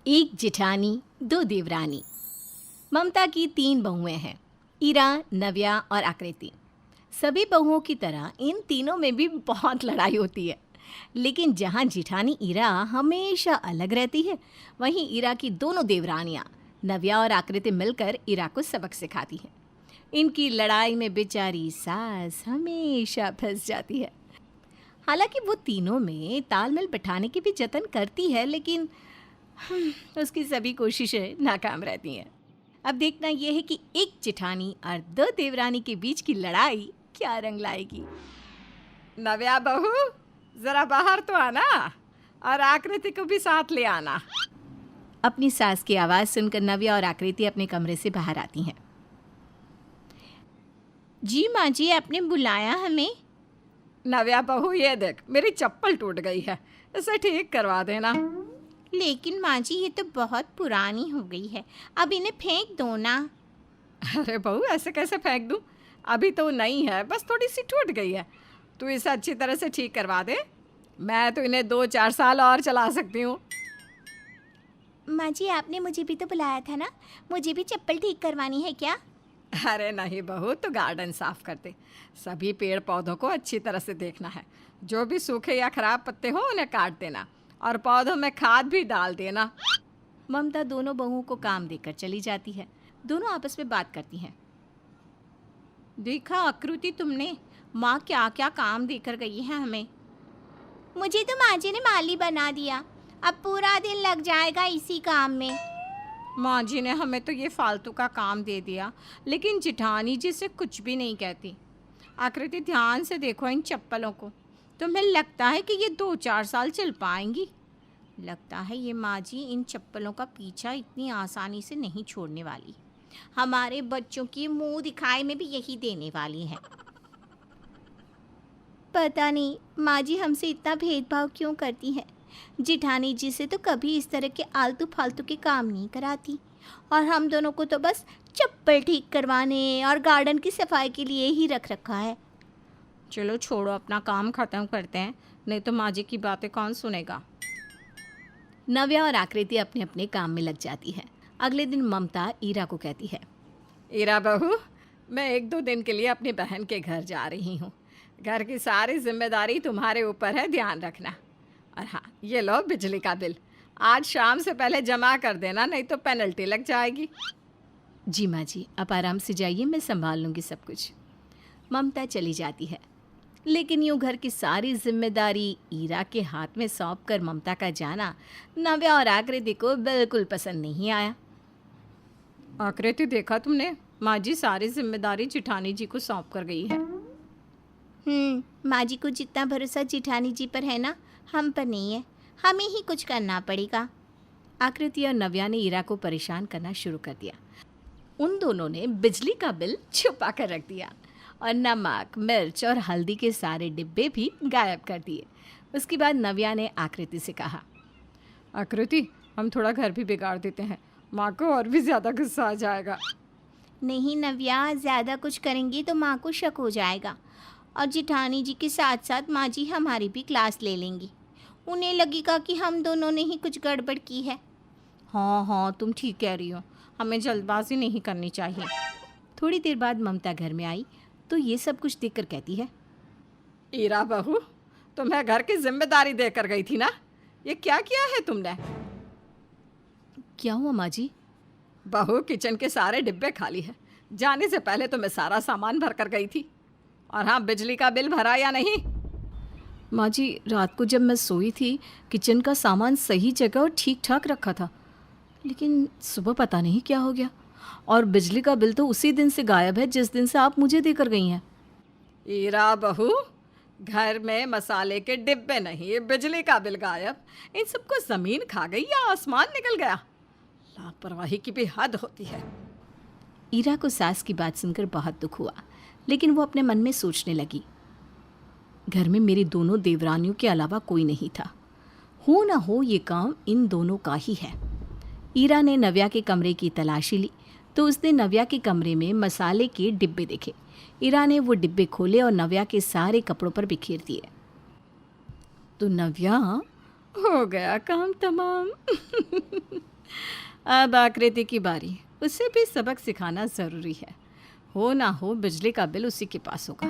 एक जेठानी दो देवरानी। ममता की 3 बहुएं हैं, ईरा, नव्या और आकृति। सभी बहुओं की तरह इन तीनों में भी बहुत लड़ाई होती है। लेकिन जहाँ जेठानी ईरा हमेशा अलग रहती है, वहीं ईरा की दोनों देवरानियाँ नव्या और आकृति मिलकर ईरा को सबक सिखाती हैं। इनकी लड़ाई में बेचारी सास हमेशा फंस जाती है। हालांकि वो तीनों में तालमेल बिठाने की भी जतन करती है, लेकिन उसकी सभी कोशिशें नाकाम रहती हैं। अब देखना यह है कि एक जेठानी और 2 देवरानी के बीच की लड़ाई क्या रंग लाएगी। नव्या बहू, जरा बाहर तो आना और आकृति को भी साथ ले आना। अपनी सास की आवाज़ सुनकर नव्या और आकृति अपने कमरे से बाहर आती हैं। जी माँ जी, आपने बुलाया हमें? नव्या बहू, ये देख, मेरी चप्पल टूट गई है, इसे ठीक करवा देना। लेकिन माँ जी, ये तो बहुत पुरानी हो गई है, अब इन्हें फेंक दो ना। अरे बहू, ऐसे कैसे फेंक दूँ? अभी तो नई है, बस थोड़ी सी टूट गई है। तू इसे अच्छी तरह से ठीक करवा दे, मैं तो इन्हें 2-4 साल और चला सकती हूँ। माँ जी, आपने मुझे भी तो बुलाया था ना, मुझे भी चप्पल ठीक करवानी है क्या? अरे नहीं बहू, तो गार्डन साफ करते, सभी पेड़ पौधों को अच्छी तरह से देखना है। जो भी सूखे या खराब पत्ते हो उन्हें काट देना और पौधों में खाद भी डाल देना। ममता दोनों बहुओं को काम देकर चली जाती है। दोनों आपस में बात करती हैं। देखा आकृति, तुमने माँ क्या क्या काम देकर गई है हमें। मुझे तो माँ जी ने माली बना दिया, अब पूरा दिन लग जाएगा इसी काम में। माँ जी ने हमें तो ये फालतू का काम दे दिया, लेकिन जेठानी जी से कुछ भी नहीं कहती। आकृति, ध्यान से देखो इन चप्पलों को, तुम्हें लगता है कि ये 2-4 साल चल पाएंगी? लगता है ये माँ जी इन चप्पलों का पीछा इतनी आसानी से नहीं छोड़ने वाली। हमारे बच्चों की मुंह दिखाई में भी यही देने वाली है। पता नहीं माँ जी हमसे इतना भेदभाव क्यों करती है। जेठानी जी से तो कभी इस तरह के आलतू फालतू के काम नहीं कराती, और हम दोनों को तो बस चप्पल ठीक करवाने और गार्डन की सफाई के लिए ही रख रखा है। चलो छोड़ो, अपना काम ख़त्म करते हैं, नहीं तो माँ जी की बातें कौन सुनेगा। नव्या और आकृति अपने अपने काम में लग जाती है। अगले दिन ममता ईरा को कहती है, ईरा बहू, मैं 1-2 दिन के लिए अपनी बहन के घर जा रही हूँ। घर की सारी जिम्मेदारी तुम्हारे ऊपर है, ध्यान रखना। और हाँ, ये लो बिजली का बिल, आज शाम से पहले जमा कर देना, नहीं तो पेनल्टी लग जाएगी। जी माँ जी, आप आराम से जाइए, मैं संभाल लूँगी सब कुछ। ममता चली जाती है। लेकिन यूँ घर की सारी जिम्मेदारी ईरा के हाथ में सौंप कर ममता का जाना नव्या और आकृति को बिल्कुल पसंद नहीं आया। आकृति, देखा तुमने, माँ जी सारी जिम्मेदारी जेठानी जी को सौंप कर गई है। माँ जी को जितना भरोसा जेठानी जी पर है ना, हम पर नहीं है, हमें ही कुछ करना पड़ेगा। आकृति और नव्या ने ईरा को परेशान करना शुरू कर दिया। उन दोनों ने बिजली का बिल छुपा कर रख दिया और नमक, मिर्च और हल्दी के सारे डिब्बे भी गायब कर दिए। उसके बाद नव्या ने आकृति से कहा, आकृति, हम थोड़ा घर भी बिगाड़ देते हैं, माँ को और भी ज़्यादा गुस्सा आ जाएगा। नहीं नव्या, ज़्यादा कुछ करेंगी तो माँ को शक हो जाएगा, और जेठानी जी के साथ साथ माँ जी हमारी भी क्लास ले लेंगी। उन्हें लगेगा कि हम दोनों ने ही कुछ गड़बड़ की है। हाँ, तुम ठीक कह रही हो, हमें जल्दबाजी नहीं करनी चाहिए। थोड़ी देर बाद ममता घर में आई तो ये सब कुछ देखकर कहती है, ईरा बहू, तुम्हें घर की जिम्मेदारी देकर गई थी ना, ये क्या किया है तुमने? क्या हुआ माँ जी? बहू, किचन के सारे डिब्बे खाली हैं, जाने से पहले तो मैं सारा सामान भर कर गई थी। और हाँ, बिजली का बिल भरा या नहीं? माँ जी, रात को जब मैं सोई थी किचन का सामान सही जगह और ठीक ठाक रखा था, लेकिन सुबह पता नहीं क्या हो गया, और बिजली का बिल तो उसी दिन से गायब है जिस दिन से आप मुझे देकर गई हैं। ईरा बहू, घर में मसाले के डिब्बे नहीं, बिजली का बिल गायब, इन सबको ज़मीन खा गई या आसमान निकल गया? लापरवाही की भी हद होती है। ईरा को सास की बात सुनकर बहुत दुख हुआ, लेकिन वो अपने मन में सोचने लगी, घर में मेरी दोनों देवरानियों के अलावा कोई नहीं था, हो ना हो ये काम इन दोनों का ही है। ईरा ने नव्या के कमरे की तलाशी ली तो उसने नव्या के कमरे में मसाले के डिब्बे देखे। ईरा ने वो डिब्बे खोले और नव्या के सारे कपड़ों पर बिखेर दिए। तो नव्या, हो गया काम तमाम। अब आकृति की बारी, उसे भी सबक सिखाना ज़रूरी है। हो ना हो बिजली का बिल उसी के पास होगा।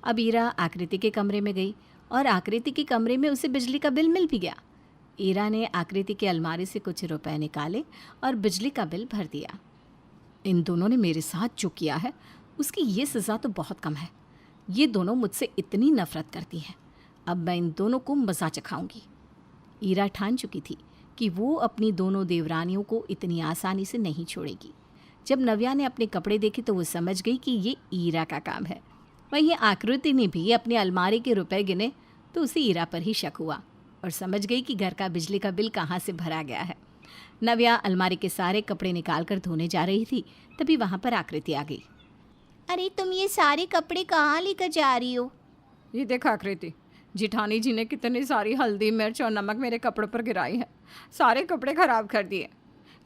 अब ईरा आकृति के कमरे में गई और आकृति के कमरे में उसे बिजली का बिल मिल भी गया। ईरा ने आकृति की अलमारी से कुछ रुपए निकाले और बिजली का बिल भर दिया। इन दोनों ने मेरे साथ जो किया है उसकी ये सज़ा तो बहुत कम है। ये दोनों मुझसे इतनी नफ़रत करती हैं, अब मैं इन दोनों को मज़ा चखाऊंगी। ईरा ठान चुकी थी कि वो अपनी दोनों देवरानियों को इतनी आसानी से नहीं छोड़ेगी। जब नव्या ने अपने कपड़े देखे तो वो समझ गई कि ये ईरा का काम है। वहीं आकृति ने भी अपनी अलमारी के रुपए गिने तो उसे ईरा पर ही शक हुआ और समझ गई कि घर का बिजली का बिल कहाँ से भरा गया है। नव्या अलमारी के सारे कपड़े निकाल कर धोने जा रही थी, तभी वहाँ पर आकृति आ गई। अरे तुम ये सारे कपड़े कहाँ लेकर जा रही हो? ये देखा आकृति, जिठानी जी ने कितनी सारी हल्दी मिर्च और नमक मेरे कपड़ों पर गिराई है। सारे कपड़े ख़राब कर दिए।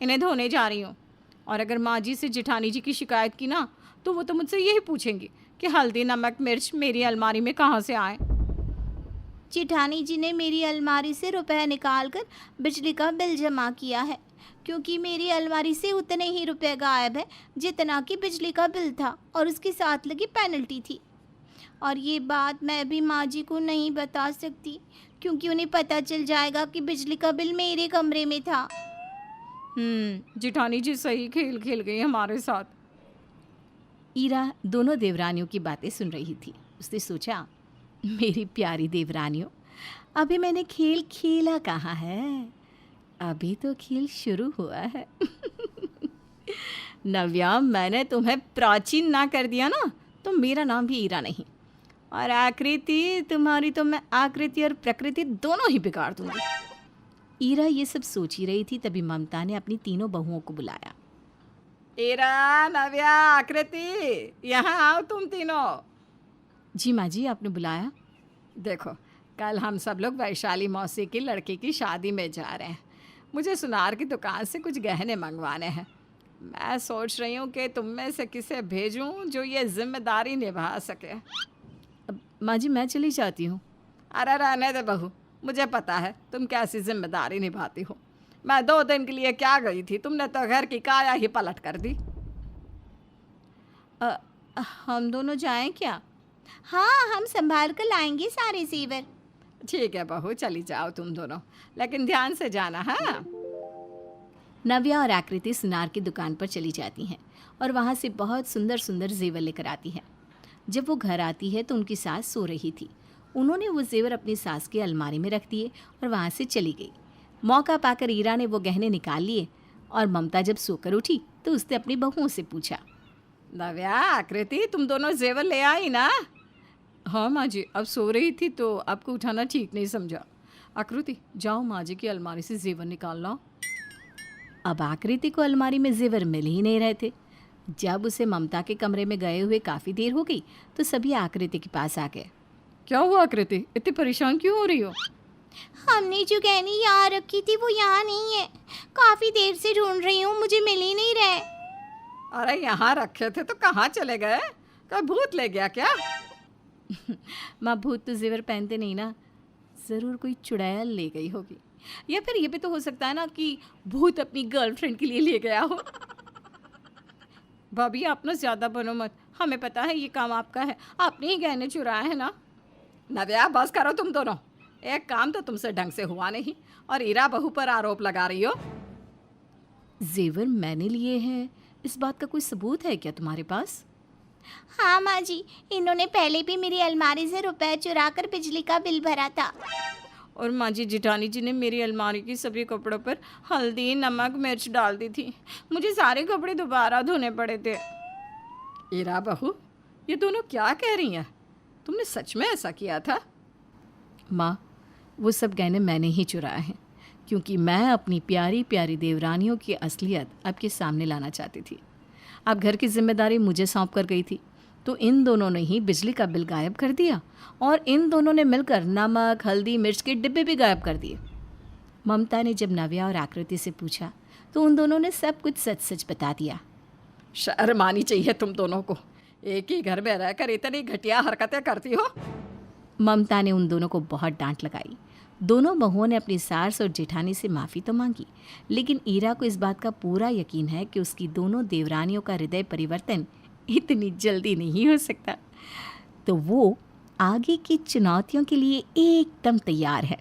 इन्हें धोने जा रही हूँ। और अगर माँ जी से जिठानी जी की शिकायत की ना तो वो तो मुझसे यही पूछेंगी कि हल्दी नमक मिर्च मेरी अलमारी में कहाँ से आए। जिठानी जी ने मेरी अलमारी से रुपए निकाल कर बिजली का बिल जमा किया है, क्योंकि मेरी अलमारी से उतने ही रुपए गायब है जितना कि बिजली का बिल था और उसके साथ लगी पेनल्टी थी। और ये बात मैं भी माँ जी को नहीं बता सकती, क्योंकि उन्हें पता चल जाएगा कि बिजली का बिल मेरे कमरे में था। जिठानी जी सही खेल खेल गई हमारे साथ। ईरा दोनों देवरानियों की बातें सुन रही थी। उसने सोचा, मेरी प्यारी देवरानियों, अभी मैंने खेल खेला कहाँ है, अभी तो खेल शुरू हुआ है। नव्या, मैंने तुम्हें प्राचीन ना कर दिया ना तो मेरा नाम भी ईरा नहीं। और आकृति, तुम्हारी तो मैं आकृति और प्रकृति दोनों ही बिगाड़ दूंगी। ईरा ये सब सोच ही रही थी, तभी ममता ने अपनी तीनों बहुओं को बुलाया। ईरा, नव्या, आकृति, यहाँ आओ तुम तीनों। जी माँ जी, आपने बुलाया? देखो, कल हम सब लोग वैशाली मौसी की लड़की की शादी में जा रहे हैं। मुझे सुनार की दुकान से कुछ गहने मंगवाने हैं। मैं सोच रही हूँ कि तुम में से किसे भेजूँ जो ये जिम्मेदारी निभा सके। माँ जी, मैं चली जाती हूँ। अरे रहने दे बहू, मुझे पता है तुम कैसी जिम्मेदारी निभाती हो। मैं 2 दिन के लिए क्या गई थी, तुमने तो घर की काया ही पलट कर दी। हम दोनों जाएं क्या? हाँ, हम संभाल कर लाएंगे सारे जेवर। ठीक है बहू, चली जाओ तुम दोनों, लेकिन ध्यान से जाना। हाँ। नव्या और आकृति सुनार की दुकान पर चली जाती हैं और वहाँ से बहुत सुंदर सुंदर जेवर लेकर आती हैं। जब वो घर आती है तो उनकी सास सो रही थी। उन्होंने वो जेवर अपनी सास की अलमारी में रख दिए और वहाँ से चली गई। मौका पाकर ईरा ने वो गहने निकाल लिए और ममता जब सोकर उठी तो उसने अपनी बहुओं से पूछा, नव्या, आकृति, तुम दोनों जेवर ले आई ना? हाँ माँ जी, अब सो रही थी तो आपको उठाना ठीक नहीं समझा। आकृति, जाओ माँ जी की अलमारी से जेवर निकाल लाओ। अब आकृति को अलमारी में जेवर मिल ही नहीं रहे थे। जब उसे ममता के कमरे में गए हुए काफ़ी देर हो गई तो सभी आकृति के पास आ गए। क्या हुआ आकृति, इतनी परेशान क्यों हो रही हो? हमने जो गहने यहाँ रखी थी वो यहाँ नहीं है। काफ़ी देर से ढूंढ रही हूँ, मुझे मिल ही नहीं रहे। अरे यहाँ रखे थे तो कहाँ चले गए? कोई भूत ले गया क्या? माँ, भूत तो जेवर पहनते नहीं ना, ज़रूर कोई चुड़ैल ले गई होगी। या फिर ये भी तो हो सकता है ना कि भूत अपनी गर्लफ्रेंड के लिए ले गया हो। भाभी, आप ना ज़्यादा बनो मत, हमें पता है ये काम आपका है, आपने ही गहने चुराए हैं ना। नव्या, बस करो तुम दोनों, एक काम तो तुमसे ढंग से हुआ नहीं और ईरा बहू पर आरोप लगा रही हो। जेवर मैंने लिए हैं, इस बात का कोई सबूत है क्या तुम्हारे पास? हाँ माँ जी, इन्होंने पहले भी मेरी अलमारी से रुपए चुरा कर बिजली का बिल भरा था। और माँ जी, जिठानी जी ने मेरी अलमारी की सभी कपड़ों पर हल्दी नमक मिर्च डाल दी थी। मुझे सारे कपड़े दोबारा धोने पड़े थे। ईरा बहू, ये दोनों क्या कह रही हैं? तुमने सच में ऐसा किया था? माँ, वो सब गहने मैंने ही चुराए हैं, क्योंकि मैं अपनी प्यारी प्यारी देवरानियों की असलियत आपके सामने लाना चाहती थी। आप घर की जिम्मेदारी मुझे सौंप कर गई थी, तो इन दोनों ने ही बिजली का बिल गायब कर दिया और इन दोनों ने मिलकर नमक हल्दी मिर्च के डिब्बे भी गायब कर दिए। ममता ने जब नव्या और आकृति से पूछा तो उन दोनों ने सब कुछ सच सच बता दिया। शर्म आनी चाहिए तुम दोनों को, एक ही घर में रहकर इतनी घटिया हरकतें करती हो। ममता ने उन दोनों को बहुत डांट लगाई। दोनों बहुओं ने अपनी सास और जेठानी से माफ़ी तो मांगी, लेकिन ईरा को इस बात का पूरा यकीन है कि उसकी दोनों देवरानियों का हृदय परिवर्तन इतनी जल्दी नहीं हो सकता। तो वो आगे की चुनौतियों के लिए एकदम तैयार है।